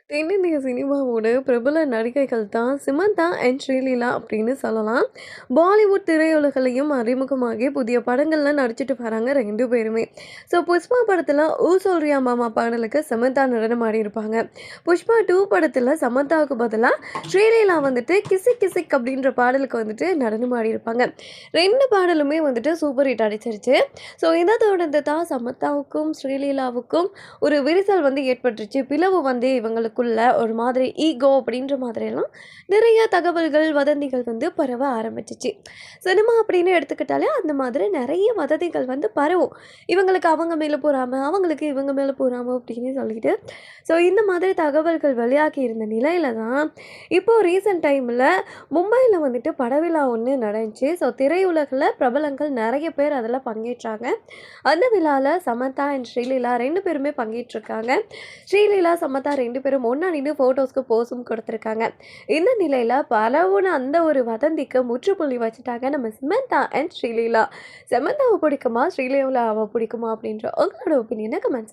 தென்னிந்திய சினிமாவோட பிரபல நடிகைகள் தான் சிமந்தா அண்ட் ஸ்ரீலீலா அப்படின்னு சொல்லலாம். பாலிவுட் திரையுலகிலயும் அறிமுகமாகி புதிய படங்கள்ல நடிச்சுட்டு வராங்க 2 பேருமே. ஸோ புஷ்பா படத்துல "ஊ சொல்றியா மாமா" பாடலுக்கு சமந்தா நடனம் ஆடியிருப்பாங்க. புஷ்பா 2 படத்துல சமந்தாவுக்கு பதிலா ஸ்ரீலீலா வந்துட்டு "கிசிக் கிசிக்" அப்படின்ற பாடலுக்கு வந்துட்டு நடனம் ஆடியிருப்பாங்க. 2 பாடலுமே வந்துட்டு சூப்பர் ஹிட் அடிச்சிருச்சு. ஸோ இத தொடர்ந்து தான் சமந்தாவுக்கும் ஸ்ரீலீலாவுக்கும் ஒரு விரிசல் வந்து ஏற்பட்டுருச்சு. பிளவு வந்து இவங்களுக்குள்ள ஒரு மாதிரி ஈகோ அப்படின்ற மாதிரியெல்லாம் நிறைய தகவல்கள், வதந்திகள் வந்து பரவ ஆரம்பிச்சுச்சு. சினிமா அப்படின்னு எடுத்துக்கிட்டாலே அந்த மாதிரி நெறைய வதந்திகள் வந்து பரவும். இவங்களுக்கு அவங்க மேல பொறாம, அவங்களுக்கு இவங்க மேல பொறாம அப்படின்னு சொல்லிட்டு. ஸோ இந்த மாதிரி தகவல்கள் வெளியாகி இருந்த நிலையில தான், இப்போ ரீசென்ட் டைம்ல மும்பைல வந்துட்டு படவிழா ஒண்ணு நடந்துச்சு. ஸோ திரையுலகுல பிரபலங்கள் நெறைய பேர் அதில பங்கேற்றாங்க. அந்த விழால சமந்தா அண்ட் ஸ்ரீலீலா 2 பேருமே பங்கேற்றிருக்காங்க. ஸ்ரீலீலா, சமந்தா 2 பேரும் ஒண்ணா நின்னு ஃபோட்டோஸ்க்கு போஸும் கொடுத்துருக்காங்க. இந்த நிலையில பரவுன அந்த ஒரு வதந்திக்கு முற்றுப்புள்ளி வச்சுட்டாங்க நம்ம சமந்தா அண்ட் ஸ்ரீலீலா. சமந்தாவ பிடிக்குமா? ஸ்ரீலீலாவ பிடிக்குமா? அப்படின்ற உங்களோட ஒப்பீனியன கமெண்ட்ஸ்